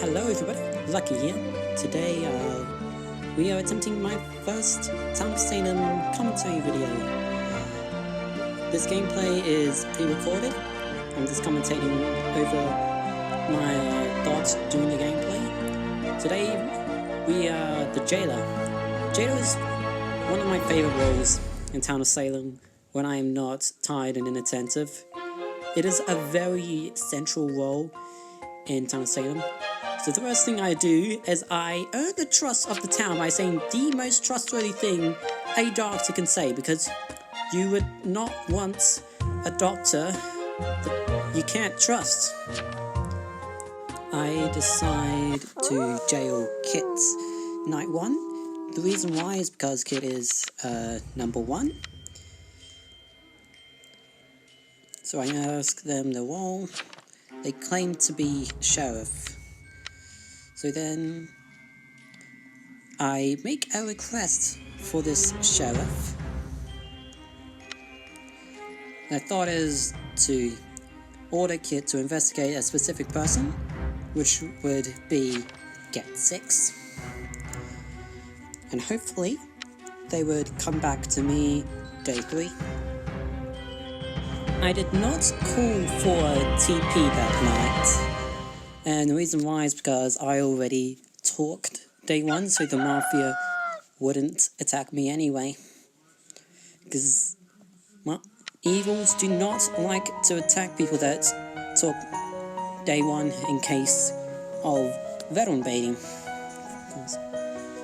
Hello everybody, Lucky here. Today we are attempting my first Town of Salem commentary video. This gameplay is pre-recorded. I'm just commentating over my thoughts during the gameplay. Today we are the Jailer. Jailer is one of my favorite roles in Town of Salem when I am not tired and inattentive. It is a very central role in Town of Salem. So the first thing I do is I earn the trust of the town by saying the most trustworthy thing a doctor can say, because you would not want a doctor that you can't trust. I decide to jail Kit night 1. The reason why is because Kit is number 1. So I ask them the role. They claim to be sheriff. So then I make a request for this sheriff. My thought is to order Kit to investigate a specific person, which would be Get 6. And hopefully they would come back to me day 3. I did not call for a TP that night. And the reason why is because I already talked day 1, so the Mafia wouldn't attack me anyway. Because evils do not like to attack people that talk day 1 in case of veteran baiting.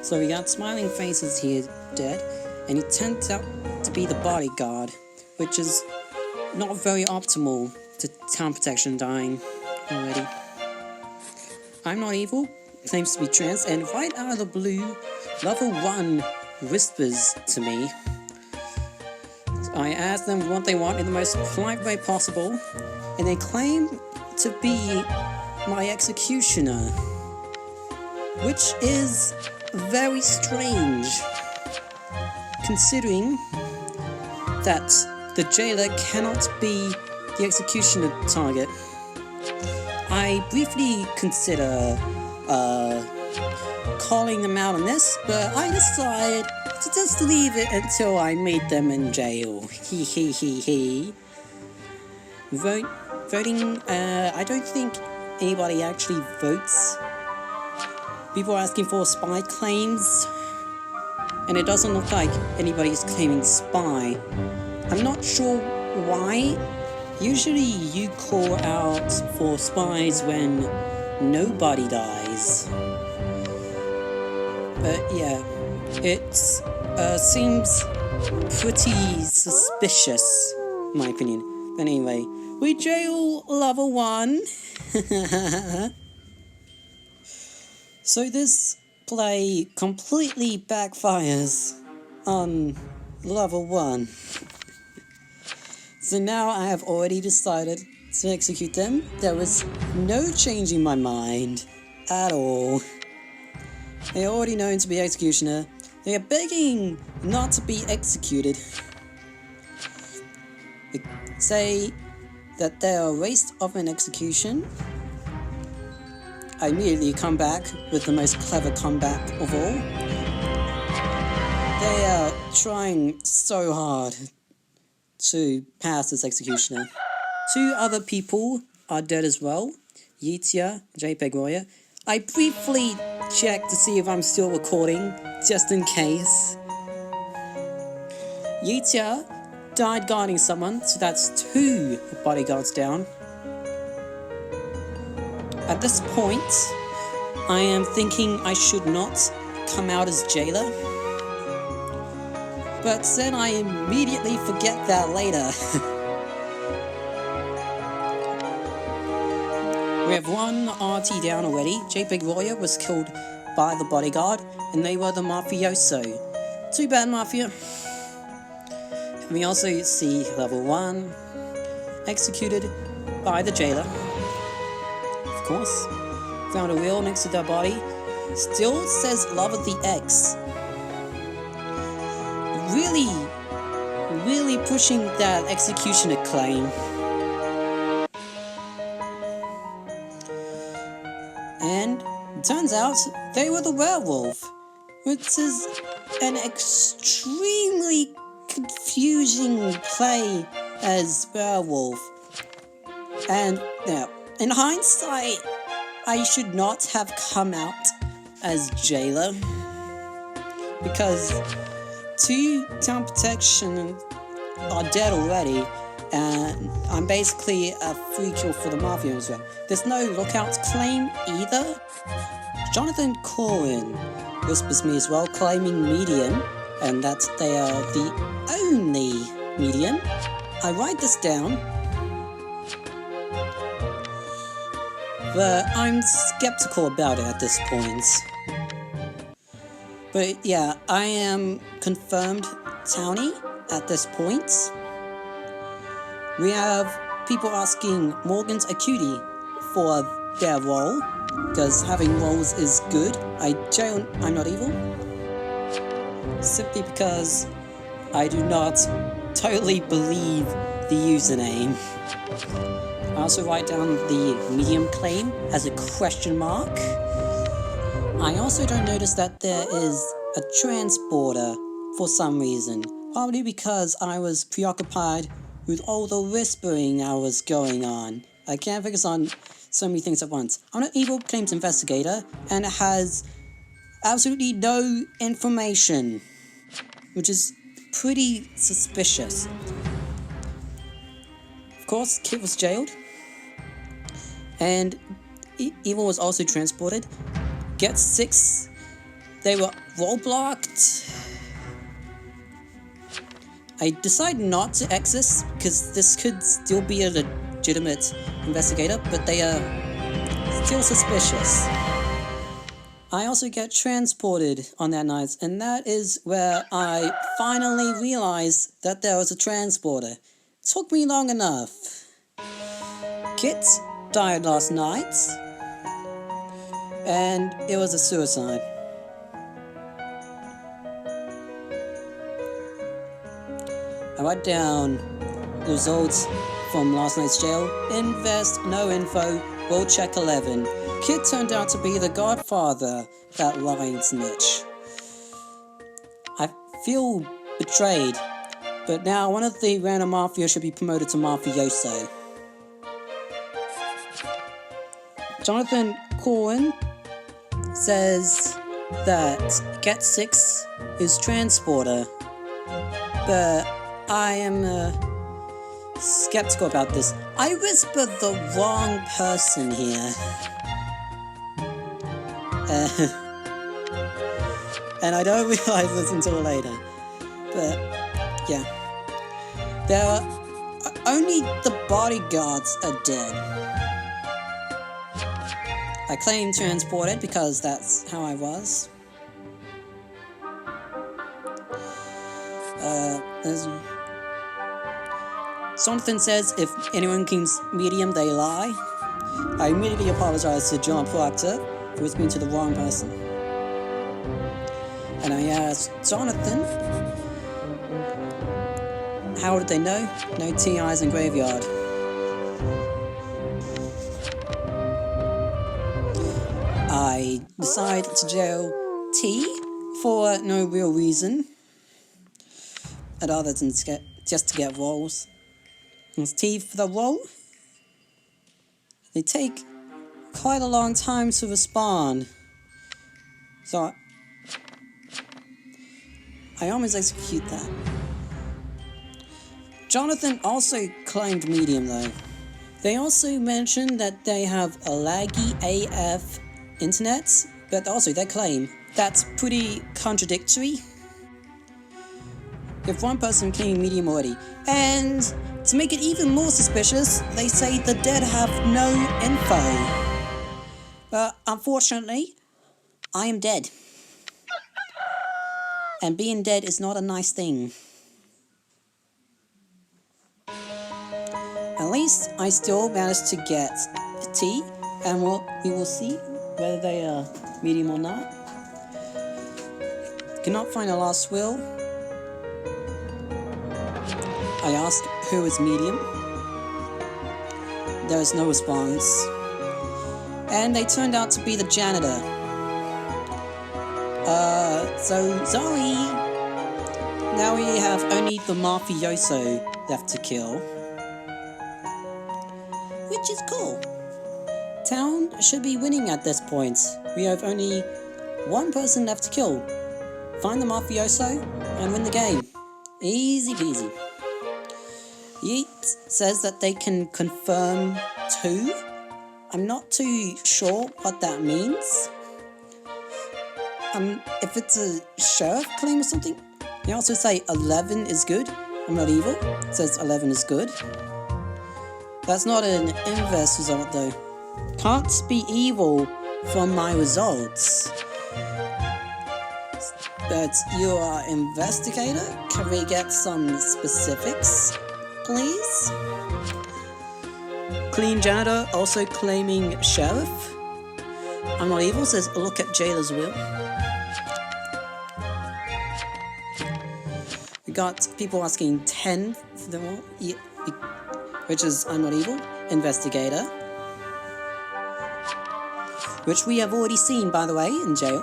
So we got Smiling Faces here dead, and he turns out to be the bodyguard, which is not very optimal to town protection dying already. I'm not evil, claims to be trans, and right out of the blue, level 1 whispers to me. So I ask them what they want in the most polite way possible, and they claim to be my executioner, which is very strange, considering that the jailer cannot be the executioner target. I briefly consider calling them out on this, but I decided to just leave it until I made them in jail. Voting, I don't think anybody actually votes. People are asking for spy claims, and it doesn't look like anybody's claiming spy. I'm not sure why. Usually you call out for spies when nobody dies. But yeah, it seems pretty suspicious, in my opinion. But anyway, we jail level 1. So this play completely backfires on level 1. So now I have already decided to execute them. There was no changing my mind at all. They are already known to be executioner. They are begging not to be executed. They say that they are a waste of an execution. I immediately come back with the most clever comeback of all. They are trying so hard to pass this executioner. 2 other people are dead as well. Yitia, JPEG Warrior. I briefly checked to see if I'm still recording, just in case. Yitia died guarding someone, so that's 2 bodyguards down. At this point, I am thinking I should not come out as jailer. But then I immediately forget that later. We have 1 RT down already. JPEG Warrior was killed by the bodyguard, and they were the mafioso. Too bad, Mafia. And we also see level 1 executed by the jailer. Of course. Found a wheel next to their body. Still says love of the X. Really pushing that executioner claim. And it turns out they were the werewolf, which is an extremely confusing play as werewolf. And now, in hindsight, I should not have come out as jailer, because 2 town protection are dead already, and I'm basically a free kill for the Mafia as well. There's no lookout claim either. Jonathan Corwin whispers me as well, claiming medium, and that they are the only medium. I write this down, but I'm skeptical about it at this point. But yeah, I am confirmed Townie at this point. We have people asking Morgan's Acuity for their role, because having roles is good. I'm not evil. Simply because I do not totally believe the username. I also write down the medium claim as a question mark. I also don't notice that there is a transporter for some reason. Probably because I was preoccupied with all the whispering I was going on. I can't focus on so many things at once. I'm an evil claims investigator, and it has absolutely no information, which is pretty suspicious. Of course, Kit was jailed, and Evil was also transported. Get 6, they were roadblocked. I decided not to exit, because this could still be a legitimate investigator, but they are still suspicious. I also get transported on that night, and that is where I finally realized that there was a transporter. It took me long enough. Kit died last night, and it was a suicide. I write down the results from last night's jail. Invest, no info, roll check 11. Kid turned out to be the godfather, that lying snitch. I feel betrayed, but now one of the random mafia should be promoted to mafioso. Jonathan Corwin says that Get 6 is transporter, but I am skeptical about this. I whispered the wrong person here. And I don't realize this until later. But, yeah. There are only the bodyguards are dead. I claim transported because that's how I was. Jonathan says if anyone claims medium, they lie. I immediately apologize to John Proctor for whispering to the wrong person. And I asked Jonathan, how did they know? No TIs in graveyard. I decided to jail T for no real reason, other than just to get rolls. It's T for the roll. They take quite a long time to respond, so I almost execute that. Jonathan also claimed medium though. They also mentioned that they have a laggy AF internet, but also they claim that's pretty contradictory. If one person claimed medium already, and to make it even more suspicious, they say the dead have no info. But unfortunately, I am dead. And being dead is not a nice thing. At least I still managed to get a T, and we will see whether they are medium or not. Cannot find a last will. I asked who is medium. There is no response. And they turned out to be the janitor. So Zoe, now we have only the mafioso left to kill, which is cool. Town should be winning at this point. We have only one person left to kill. Find the mafioso and win the game. Easy peasy. Yeet says that they can confirm 2. I'm not too sure what that means. If it's a sheriff claim or something. They also say 11 is good. I'm not evil. It says 11 is good. That's not an inverse result though. Can't be evil from my results. But you are investigator? Can we get some specifics, please? Clean janitor also claiming sheriff. I'm not evil says look at Jailor's will. We got people asking 10 for the role, yeah, which is I'm not evil, investigator, which we have already seen by the way in jail.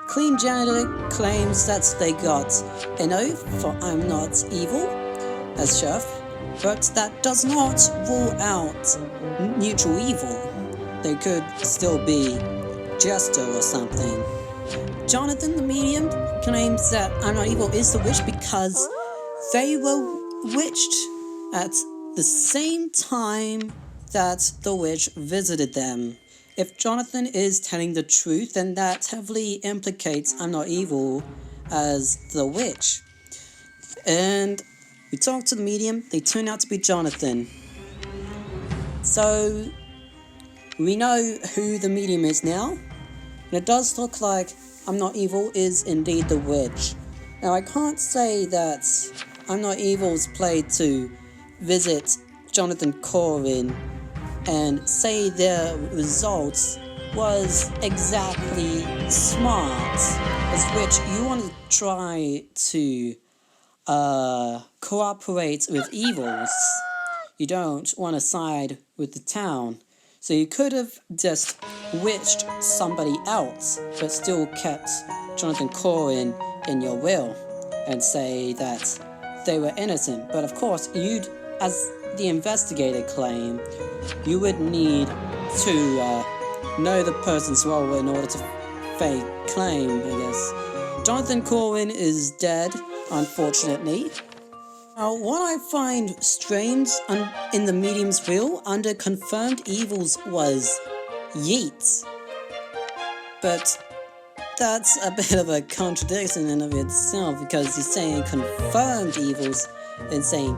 Clean janitor claims that they got an oath for I'm not evil as sheriff, but that does not rule out neutral evil. They could still be jester or something. Jonathan the medium claims that I'm not evil is the witch because they were witched at the same time that the witch visited them. If Jonathan is telling the truth, then that heavily implicates I'm not evil as the witch. And we talked to the medium, they turned out to be Jonathan. So we know who the medium is now. And it does look like I'm not evil is indeed the witch. Now I can't say that I'm not evil's played to visit Jonathan Corwin and say their results was exactly smart, as which you want to try to cooperate with evils. You don't want to side with the town. So you could have just witched somebody else, but still kept Jonathan Corwin in your will and say that they were innocent. But of course, you'd, as the investigator claim, you would need to know the person's role in order to fake claim, I guess. Jonathan Corwin is dead, unfortunately. Now, what I find strange in the medium's will under confirmed evils was Yeats. But that's a bit of a contradiction in of itself because he's saying confirmed evils and saying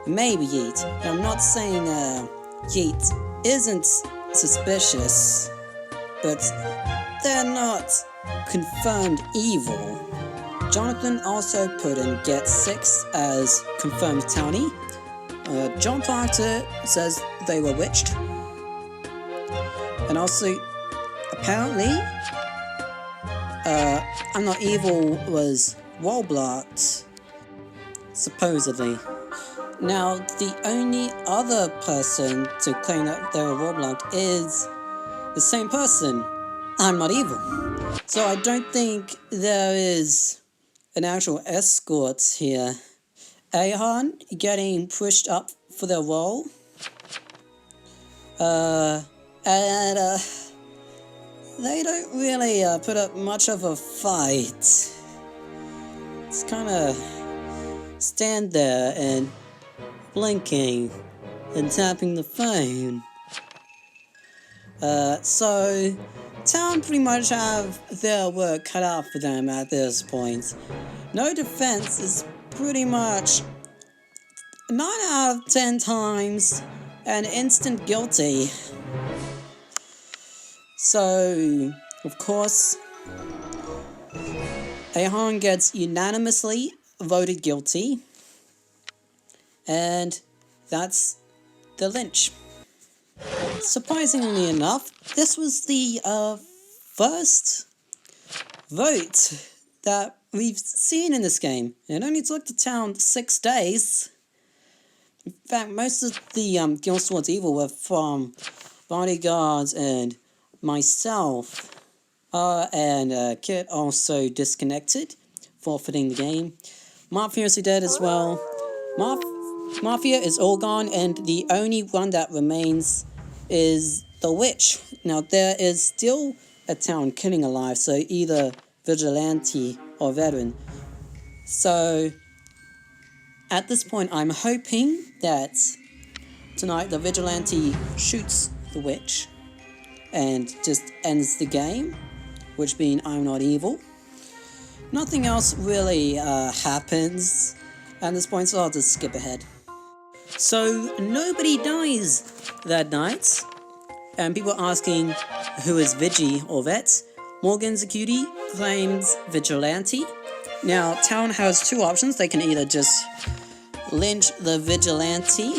maybe Yeats. Now, I'm not saying Yeats isn't suspicious, but they're not confirmed evil. Jonathan also put in Get 6 as confirmed townie. John Proctor says they were witched. And also, apparently, I'm Not Evil was wall blocked, supposedly. Now, the only other person to claim that they were wall blocked is the same person, I'm Not Evil. So I don't think there is an actual escort here. Ahon getting pushed up for their role. They don't really put up much of a fight. It's kind of stand there and blinking and tapping the phone. So town pretty much have their work cut out for them at this point. No defense is pretty much 9 out of 10 times an instant guilty. So, of course, Ahon gets unanimously voted guilty, and that's the lynch. Surprisingly enough, this was the first vote that we've seen in this game. It only took the town 6 days. In fact, most of the guilds towards evil were from bodyguards and myself, and Kit also disconnected, forfeiting the game. Mafia is dead as well. Mafia is all gone, and the only one that remains is the witch. Now, there is still a town killing alive, so either vigilante or veteran. So, at this point, I'm hoping that tonight the vigilante shoots the witch and just ends the game, which means I'm not evil. Nothing else really happens at this point, so I'll just skip ahead. So nobody dies that night, and people are asking who is Vigi or Vet. Morgan Security claims vigilante. Now, town has two options. They can either just lynch the vigilante,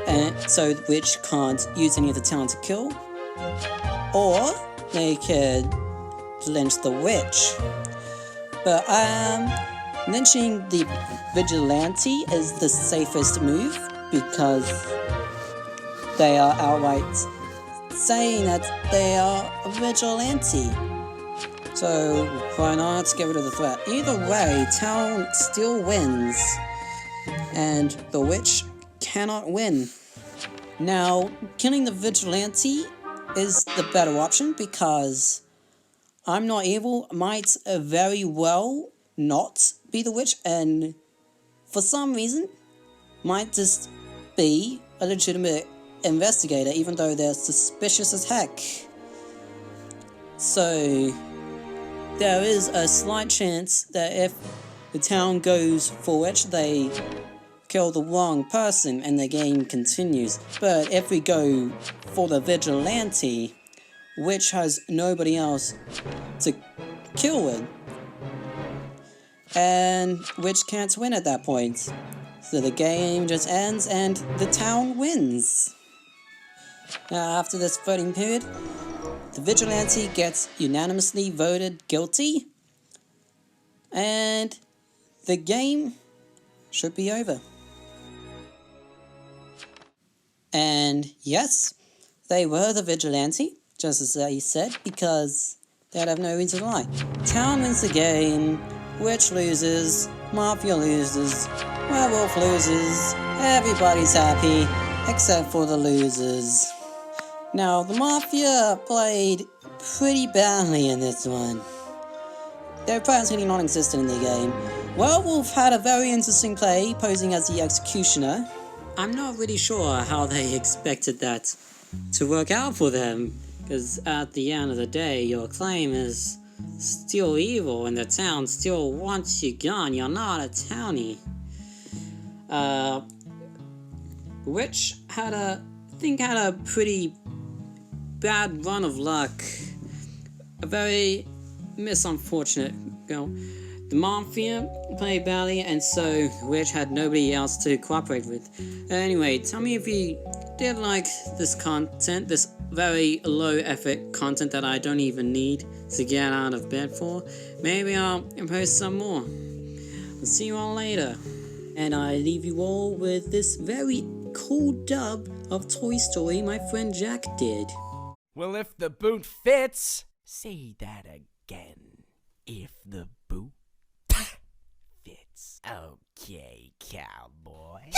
and so the witch can't use any of the town to kill, or they could lynch the witch. But lynching the vigilante is the safest move because they are outright saying that they are a vigilante. So why not get rid of the threat? Either way, town still wins, and the witch cannot win. Now, killing the vigilante is the better option because I'm not evil might very well not be the witch, and for some reason might just be a legitimate investigator, even though they're suspicious as heck. So there is a slight chance that if the town goes for witch, they kill the wrong person and the game continues. But if we go for the vigilante, witch has nobody else to kill with, and witch can't win at that point. So the game just ends and the town wins. Now, after this voting period, the vigilante gets unanimously voted guilty, and the game should be over. And yes, they were the vigilante, just as they said, because they'd have no reason to lie. Town wins the game, witch loses, mafia loses, werewolf loses, everybody's happy, except for the losers. Now, the mafia played pretty badly in this one. They're practically non-existent in the game. Werewolf had a very interesting play, posing as the executioner. I'm not really sure how they expected that to work out for them, because at the end of the day, your claim is still evil and the town still wants you gone. You're not a townie. Witch had a pretty bad run of luck. A very misunfortunate go. The mafia played badly, and so Witch had nobody else to cooperate with. Anyway, tell me if you did like this content, this very low effort content that I don't even need to get out of bed for. Maybe I'll post some more. I'll see you all later. And I leave you all with this very cool dub of Toy Story my friend Jack did. Well, if the boot fits, say that again. If the boot fits. Okay, cowboy.